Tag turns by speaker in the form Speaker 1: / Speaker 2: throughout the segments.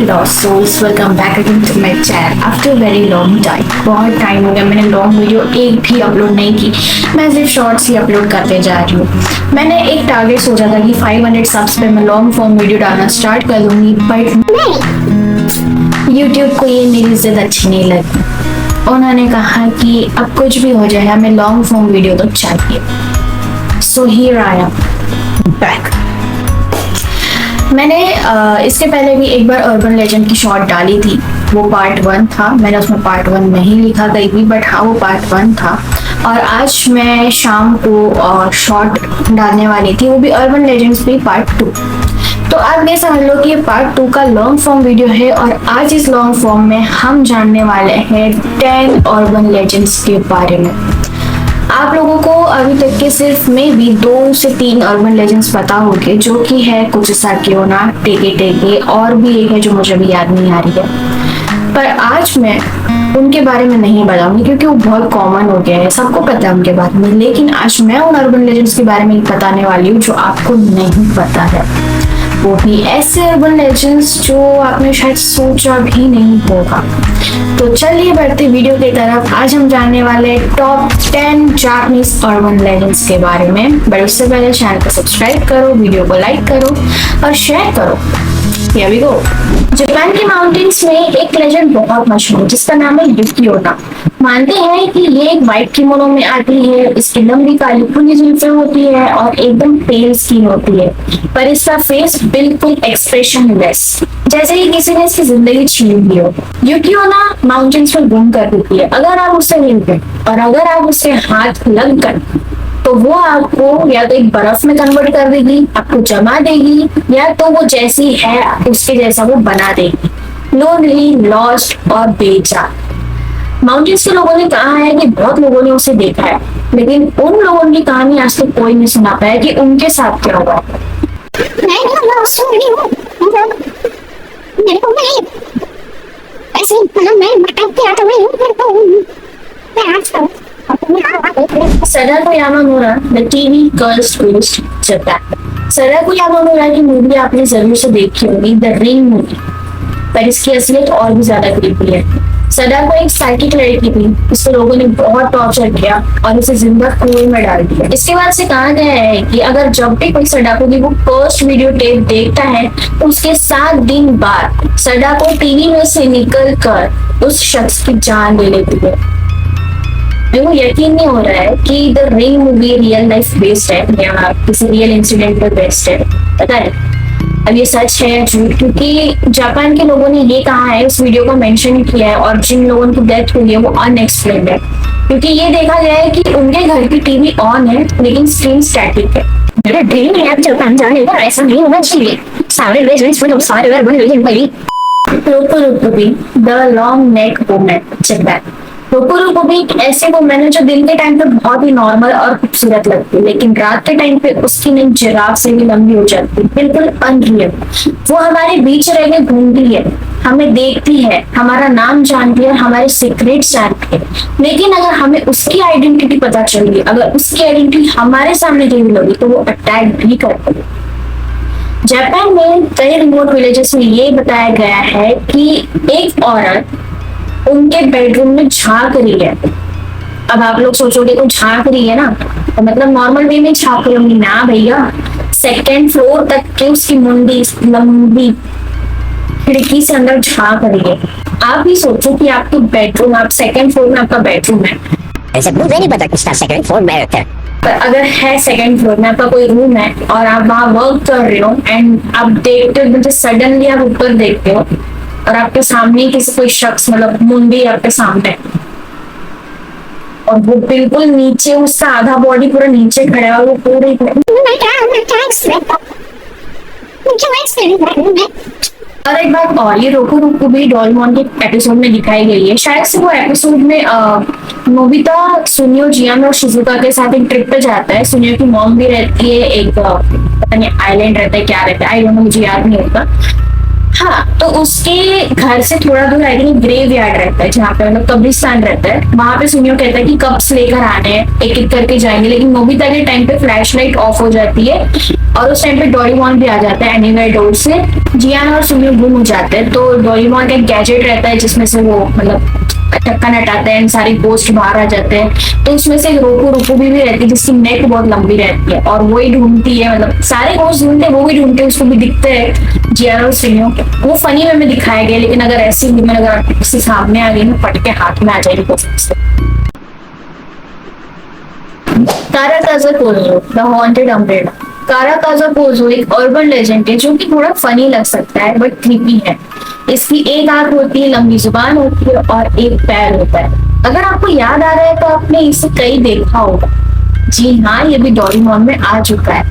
Speaker 1: lost souls, welcome back again to my channel after a very long time। बहुत time हो गया मैंने long video एक भी अपलोड नहीं की, मैं सिर्फ शॉर्ट्स ही अपलोड करते जा रही हूँ। मैंने एक टारगेट सोचा था कि 500 सब्स पे मैं लॉन्ग फॉर्म वीडियो डालना स्टार्ट कर दूंगी, बट यूट्यूब को ये मेरी जिद अच्छी नहीं लगी। उन्होंने कहा कि अब कुछ भी हो जाए हमें लॉन्ग फॉर्म वीडियो तो चाहिए। So here I am back. मैंने इसके पहले भी एक बार अर्बन लेजेंड की शॉर्ट डाली थी, वो पार्ट 1 था। मैंने उसमें पार्ट 1 नहीं लिखा कहीं भी, बट हाँ वो पार्ट 1 था। और आज मैं शाम को शॉर्ट डालने वाली थी, वो भी अर्बन लेजेंड्स पे पार्ट 2। तो आप ये समझ लो कि ये पार्ट 2 का लॉन्ग फॉर्म वीडियो है। और आज इस लॉन्ग फॉर्म में हम जानने वाले हैं 10 अर्बन लेजेंड्स के बारे में। आप लोगों को अभी तक के सिर्फ में भी 2 से 3 अर्बन लेजेंड्स पता होंगे, जो कि है कुछ साकियोना, टेके टेके, और भी एक है जो मुझे भी याद नहीं आ रही है। पर आज मैं उनके बारे में नहीं बताऊंगी क्योंकि वो बहुत कॉमन हो गया है, सबको पता है उनके बारे में। लेकिन आज मैं उन अर्बन लेजेंड्स के बारे में बताने वाली हूँ जो आपको नहीं पता है, वो भी ऐसे अर्बन लेजेंड्स जो आपने शायद सोचा भी नहीं होगा। तो चलिए बढ़ते वीडियो की तरफ। आज हम जानने वाले टॉप 10 जापानीज अर्बन लेजेंड्स के बारे में। बट उससे पहले चैनल को सब्सक्राइब करो, वीडियो को लाइक करो और शेयर करो। Here we go। जापान के माउंटेन्स में एक लेजेंड बहुत मशहूर है जिसका नाम है युकियोना। मानते हैं कि ये एक व्हाइट किमोनो में आती है, इसकी लंबी काली खुली जुल्फें होती है और एकदम पेल स्किन होती है, पर इसका फेस बिल्कुल एक्सप्रेशनलेस, जैसे ही किसी ने इसकी जिंदगी छीन ली हो। युकियोना माउंटेन्स पर घूम कर देती है। अगर आप उससे मिलते और अगर आप उससे हाथ लग कर तो वो आपको या तो एक बर्फ में कन्वर्ट कर देगी, आपको जमा देगी, या तो वो जैसी है उसके जैसा वो बना देगी। लोनली, लॉस्ट और बेचार। माउंटेन्स के लोगों ने कहा है कि बहुत लोगों ने उसे देखा है, लेकिन उन लोगों की कहानी आज तक कोई नहीं सुना पाया कि उनके साथ क्या हुआ। Sadako Yamamura, the TV girls tourist Japan. Sadako Yamamura की मूवी आपने जरूर से देखी होगी, द रिंग मूवी, पर इसकी असलियत और भी ज्यादा क्रीपी है। सदाको एक साइकिक लड़की थी, इसको लोगों ने बहुत टॉर्चर किया और उसे जिंदा कुएं में डाल दिया। इसके बाद से कहा गया है कि अगर जब भी कोई सदाको की वो फर्स्ट वीडियो टेप देखता है तो उसके 7 दिन बाद सदाको टीवी में से निकल कर उस शख्स की जान ले लेती है। मेरे को यकीन नहीं हो रहा है कि the ring movie real life based है या किसी रियल इंसिडेंट पर बेस्ड है, पता है अब ये सच है या झूठ, क्योंकि जापान के लोगों ने ये कहा है, उस वीडियो को मेंशन किया है, और जिन लोगों की डेथ हुई है वो अनएक्सप्लेन्ड है, क्योंकि ये देखा गया है कि उनके घर की टीवी ऑन है लेकिन स्क्रीन स्टैटिक है। मेरा ड्रीम है अब जापान जाने का, ऐसा नहीं होना चाहिए। सारे लेजेंड्स में सारे अर्बन लेजेंड भाई। Rokurokubi, the long neck woman, Japan. Rokurokubi एक ऐसी वुमन है जो दिन के टाइम पे बहुत ही नॉर्मल और खूबसूरत लगती है, लेकिन रात के टाइम पे उसकी नींद जिराफ से भी लंबी हो जाती है, बिल्कुल अनरियल। वो हमारे बीच रह के घूमती है, हमें देखती है, हमारा नाम जानती है, हमारे सीक्रेट्स जानती है, लेकिन अगर हमें उसकी आइडेंटिटी पता चल गई, अगर उसकी आइडेंटिटी हमारे सामने रिवील होगी तो वो अटैक भी करती है। जापान में कई रिमोट विलेजेस में ये बताया गया है कि एक औरत उनके बेडरूम में झांक रही है। अब आप लोग सोचोगे तो झांक रही है ना, तो मतलब नॉर्मल वे में झांक रही होंगी ना भैया, 2nd फ्लोर तक के उसकी मुंडी लंबी खिड़की से अंदर झांक रही है। आप भी सोचो कि आपके बेडरूम, आप 2nd फ्लोर में आपका बेडरूम है,
Speaker 2: ऐसा मुझे नहीं पता किसका 2nd फ्लोर में है,
Speaker 1: पर अगर है 2nd फ्लोर में आपका कोई रूम है और आप वहाँ वर्क कर रहे हो एंड आप देखते हो, मुझे सडनली आप ऊपर देखते हो और आपके सामने किसी कोई शख्स, मतलब मुंडी आपके सामने, और वो बिल्कुल नीचे, उसका आधा बॉडी पूरा नीचे खड़ा है और वो पूरे और एक बात और, ये रोकुरुकुबी डोरेमोन के एपिसोड में दिखाई गई है। शायद से वो एपिसोड में नोबिता सुनियो, जियान और शिजुका के साथ एक ट्रिप पे जाता है। सुनियो की मॉम भी रहती है, एक पता नहीं आइलैंड रहता है, क्या रहता है, आई डोंट नो, मुझे याद नहीं होता। हाँ, तो उसके घर से थोड़ा दूर आई थिंक ग्रेव यार्ड रहता है, जहाँ पे मतलब कब्रिस्तान रहता है। वहां पे सुनियो कहता है कि कप्स लेकर आने हैं, एक एक करके जाएंगे, लेकिन नोबिता के टाइम पे फ्लैश लाइट ऑफ हो जाती है और उस टाइम पे डोरेमोन भी आ जाता है एनीवेयर डोर से। जियान और सुनियो गुम हो जाते हैं, तो डोरेमोन का एक गैजेट रहता है जिसमें से वो मतलब ढक्कन हटाते हैं, सारे गोश्त बाहर आ जाते हैं। तो उसमें से एक रोकू रोकू भी रहती है जिसकी नेक बहुत लंबी रहती है, और वो ही ढूंढती है, मतलब सारे गोश्त ढूंढते हैं, वो भी ढूंढते हैं, उसको भी दिखते हैं जियान और सुनियो। वो फनी वे में दिखाया गया, लेकिन अगर ऐसी में अगर किसी सामने आ गई ना, पट के हाथ में आ जाएगी कसम से। Karakasa Kozo the haunted umbrella. Karakasa Kozo एक अर्बन लेजेंड है जो कि थोड़ा फनी लग सकता है बट क्रीपी है। इसकी एक आंख होती है, लंबी जुबान होती है और एक पैर होता है। अगर आपको याद आ रहा है तो आपने इसे कहीं देखा होगा। जी हाँ, ये भी डोरेमोन में आ चुका है।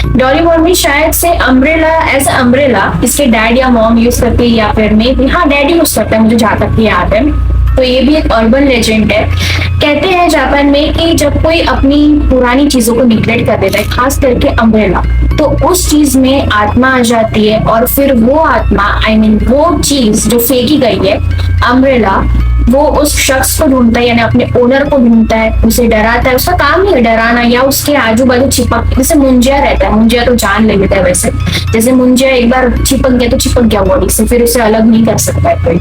Speaker 1: डोरेमोन में शायद से अम्ब्रेला एज अम्ब्रेला इसके डैड या मॉम यूज करते हैं, या फिर मे भी हाँ डैडी यूज करता है, मुझे जहाँ तक याद है। तो ये भी एक अर्बन लेजेंड है। कहते हैं जापान में कि जब कोई अपनी पुरानी चीजों को निग्लेक्ट कर देता है, खास करके अम्ब्रेला, तो उस चीज में आत्मा आ जाती है और फिर वो आत्मा वो चीज जो फेंकी गई है अम्ब्रेला, वो उस शख्स को ढूंढता है, यानी अपने ओनर को ढूंढता है, उसे डराता है। उसका काम नहीं है डराना, या उसके आजू बाजू चिपक, जैसे मुंजिया रहता है, मुंजिया तो जान ले लेता है वैसे। जैसे मुंजिया एक बार चिपक गया तो चिपक गया बॉडी से, फिर उसे अलग नहीं कर सकता है कोई।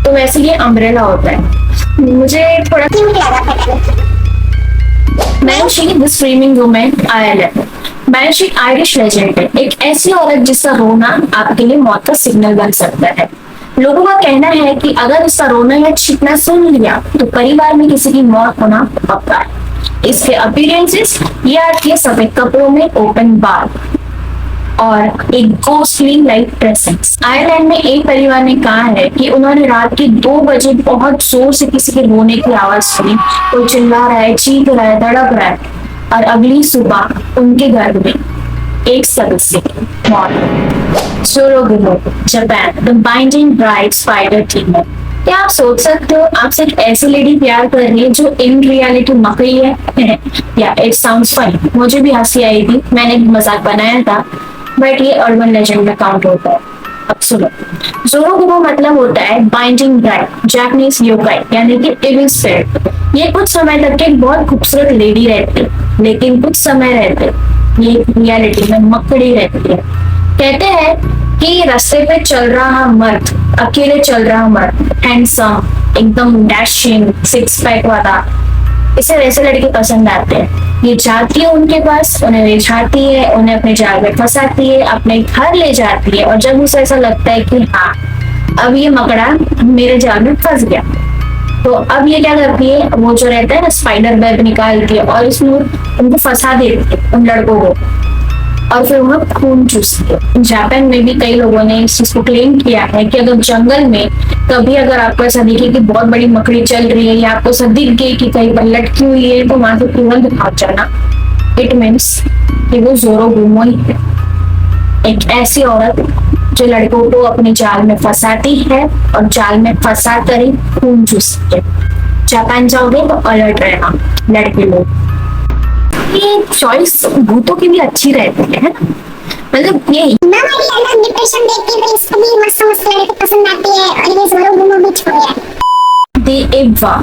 Speaker 1: तो वैसे ये अम्ब्रेला होता है। मुझे थोड़ा banshee the screaming women Ireland. Banshee Irish legend है, एक ऐसी औरत जिसका रोना आपके लिए मौत का सिग्नल बन सकता है। लोगों का कहना है कि अगर उसका रोना या चीखना सुन लिया तो परिवार में किसी की मौत होना पक्का है। इसके अपीयरेंसेस ये आती है सफेद कपड़ों में, ओपन बाल और एक घोस्टली लाइक प्रेजेंस। आयरलैंड में एक परिवार ने कहा है कि उन्होंने रात के 2 बजे बहुत जोर से किसी के रोने की आवाज सुनी। कोई चिल्ला रहा है, चीख रहा है, तड़प रहा है, और अगली सुबह उनके घर में एक सदस्य की मौत। Jorogumo, Japan, the binding bride spider टीमर। क्या आप सोच सकते हो आपसे एक ऐसी लेडी प्यार कर रही है जो इन रियलिटी मकड़ी है? या इट साउंड्स फनी। मुझे भी हंसी आई थी, मैंने एक मजाक बनाया था, बट ये अर्बन लेजेंड में काउंट होता है। अब सुनो, जोरोगुमो मतलब होता है बाइंडिंग ब्राइड, जापानीज योकाई यानी कि इविल स्पिरिट। ये कुछ समय तक एक बहुत खूबसूरत लेडी रहती है, लेकिन कुछ समय रहते ये रियलिटी में मकड़ी रहती है। कहते हैं कि रास्ते पे चल रहा मर्द, अकेले चल रहा मर्द, हैंडसम, एकदम डैशिंग, सिक्स पैक वाला, इसे वैसे लड़के पसंद आते हैं। ये जाती है उनके पास, उन्हें ले जाती है, उन्हें अपने जाल में फंसाती है, अपने घर ले जाती है, और जब उसे ऐसा लगता है कि हाँ अब ये मकड़ा मेरे जाल में फंस गया, तो अब ये क्या करती है, वो जो रहता है ना स्पाइडर वेब निकालती है और इसमें उनको फंसा देती है उन लड़कों को, और फिर वह खून चूसती है। जापान में भी कई लोगों ने इस चीज को क्लेम किया है कि अगर जंगल में कभी अगर आपको ऐसा दिखे कि बहुत बड़ी मकड़ी चल रही है, या आपको ऐसा दिख गई कि कहीं पर लटकी हुई है, तो वहां से तुरंत भाग जाना। इट मीन्स कि वो जोरोगुमो ही है, एक ऐसी औरत जो लड़कों को अपने जाल में फंसाती है और जाल में फंसा कर ही खून चूसती है। जापान जाओगे तो अलर्ट रहना लड़के लोग। ये चॉइस भूतों की भी अच्छी रहती है, मतलब ये
Speaker 3: डिप्रेशन देख के फिर इसको भी मस्त मस्त लड़के पसंद आती है, और ये जोरोगुमो भी छोड़ गया।
Speaker 1: The Eva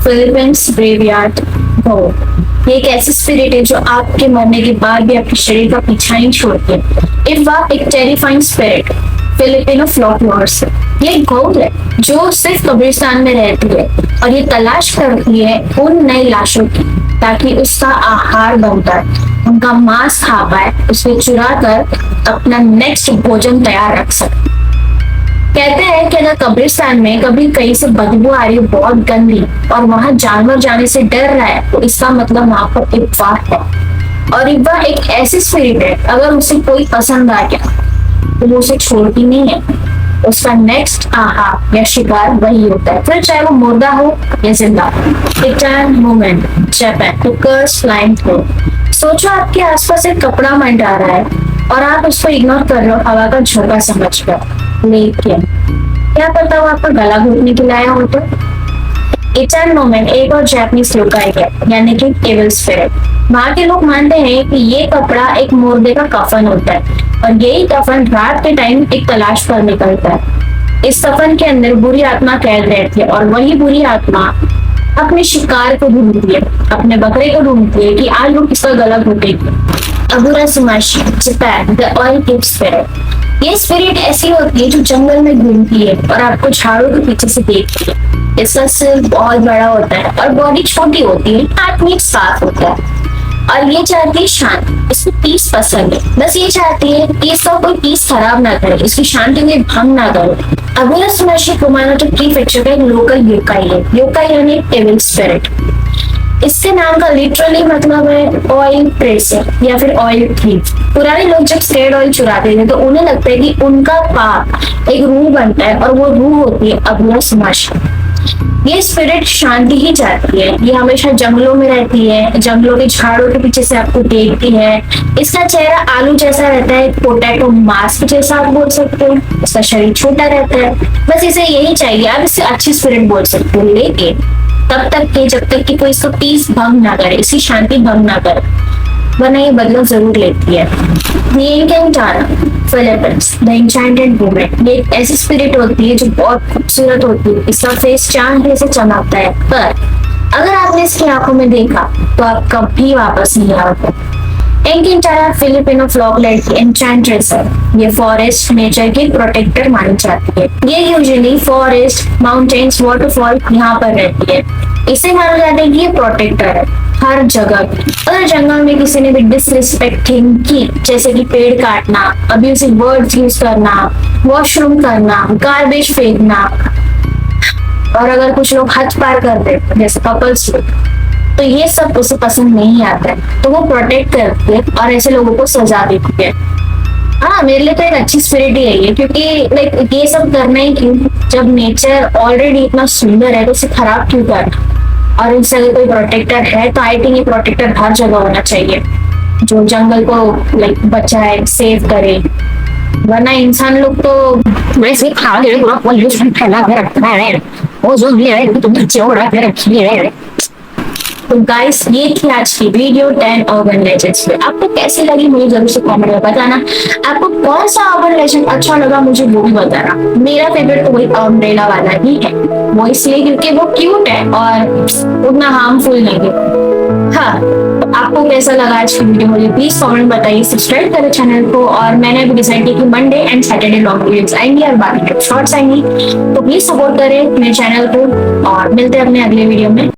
Speaker 1: Philippines graveyard ghost. ये एक ऐसी स्पिरिट है जो आपके मरने के बाद भी आपके शरीर का पीछा नहीं छोड़ती है। इवा एक टेरिफाइंग स्पिरिट फिलिपिनो फ्लोकलोर से। ये एक घोस्ट है जो सिर्फ कब्रिस्तान में रहती है, और ये तलाश करती है उन नई लाशों की ताकि उसका आहार बनता है, उनका मांस खा पाए, उसे चुरा कर अपना नेक्स्ट भोजन तैयार रख सके। कहते हैं कि अगर कब्रिस्तान में कभी कहीं से बदबू आ रही है बहुत गंदी, और वहां जानवर जाने से डर रहा है, तो इसका मतलब वहां पर इब्बा है। और इब्बा एक ऐसी स्पिरिट है, अगर उसे कोई पसंद आ गया तो वो उसे छोड़ती नहीं है, उसका नेक्स्ट आहार या शिकार वही होता है, फिर चाहे वो मुर्दा हो या जिंदा। Return moment Japan two cars flying through. सोचो आपके आसपास एक कपड़ा मंडरा रहा है और आप उसको इग्नोर कर रहे हो हवा का झोंका समझकर, लेकिन क्या पता वो आपका गला घोटने के लाया हो तो। इटर्नो में एक और जापानीज योकाई है, यानी कि एविल स्पिरिट। वहाँ के लोग मानते हैं कि ये कपड़ा एक मुर्दे का कफन होता है और यही कफन रात के टाइम एक तलाश पर निकलता है। इस कफन के अंदर बुरी आत्मा कैद रहती है और वही बुरी आत्मा अपने शिकार को ढूंढती है, अपने बकरे को ढूंढती है कि आज वो किसका गला घोटेगी। Abura Sumashi, Japan, the oil tip spirit. ये स्पिरिट ऐसी होती है जो जंगल में घूमती है और आपको झाड़ों के पीछे से देखती है। इसका सिर बहुत बड़ा होता है और बॉडी छोटी होती है, हाथ में साफ होता है और ये चाहती है शांति। इसको पीस पसंद है, बस ये चाहती है कि इसका कोई पीस खराब ना करे, इसकी शांति में भंग ना करे। अबुरा सुमाशी कुमानोटो प्रीफेक्चर का एक लोकल योकाई है। योकाई यानी एविल स्पिरिट। इसके नाम का लिटरली मतलब है ऑयल ट्रेसर या फिर ऑयल थीफ। पुराने लोग जब स्केर्ड ऑयल चुराते थे तो उन्हें लगता है कि उनका पाप एक रूह बनता है और वो रूह होती है अबुरा सुमाशी। ये स्पिरिट शांति ही चाहती है। ये हमेशा जंगलों में रहती है, जंगलों के झाड़ों के पीछे से आपको देखती है। इसका चेहरा आलू जैसा रहता है, पोटैटो मास्क जैसा आप बोल सकते हो। इसका शरीर छोटा रहता है, बस इसे यही चाहिए। आप इससे अच्छी स्पिरिट बोल सकते हो, लेकिन तब तक के जब तक कि कोई इसका पीस भंग ना करे, इसकी शांति भंग ना करे, वरना ये बदला जरूर लेती है। Philippines, the enchanted woman. ये एक ऐसी स्पिरिट होती है जो बहुत खूबसूरत होती है। इसका फेस चांद जैसे चमकता है, पर अगर आपने इसकी आंखों में देखा तो आप कभी वापस नहीं आओगे। एंकिंटारा फिलिपिनो फ्लॉकलाइट की एन्चेंट्रेस है। ये फॉरेस्ट नेचर की प्रोटेक्टर मानी जाती है। ये यूजुअली फॉरेस्ट, माउंटेन्स, वाटरफॉल यहाँ पर रहती है। इसे माना जाता है कि ये प्रोटेक्टर है हर जगह की। अगर जंगल में किसी ने भी डिसरिस्पेक्टिंग की, जैसे कि पेड़ काटना, अब्यूसिव वर्ड्स यूज करना, वॉशरूम करना, गार्बेज फेंकना, और अगर कुछ लोग हद पार कर दे जैसे कपल्स लोग, तो ये सब उसे पसंद नहीं आता है, तो वो प्रोटेक्ट करती है और ऐसे लोगों को सजा देती है। हाँ, मेरे लिए तो एक अच्छी स्पिरिट ही है ये, क्योंकि लाइक ये सब करना ही क्यों, जब नेचर ऑलरेडी इतना सुंदर है तो उसे खराब क्यों करना। और इनसे अगर कोई प्रोटेक्टर है तो आई थिंक ये प्रोटेक्टर हर जगह होना चाहिए, जो जंगल को लाइक बचाए, सेव करे। वरना इंसान लोग तो तो गाइस, ये थी आज की वीडियो 10 अर्बन लेजेंड्स पे। आपको कैसी लगी मुझे जरूर से कमेंट में बताना। आपको कौन सा अर्बन लेजेंड अच्छा लगा मुझे वो भी बताना। मेरा फेवरेट तो वही अम्ब्रेला वाला ही है, वो इसलिए क्योंकि वो क्यूट है और उतना हार्मफुल नहीं है। हाँ, तो आपको कैसा लगा आज की वीडियो मुझे प्लीज कमेंट बताइए। सब्सक्राइब करें चैनल को, और मैंने अभी डिसाइड किया कि Monday and Saturday long videos आएंगी और बाकी शॉर्ट्स आएंगी, तो प्लीज सपोर्ट करें मेरे चैनल को और मिलते हैं अपने अगले वीडियो में।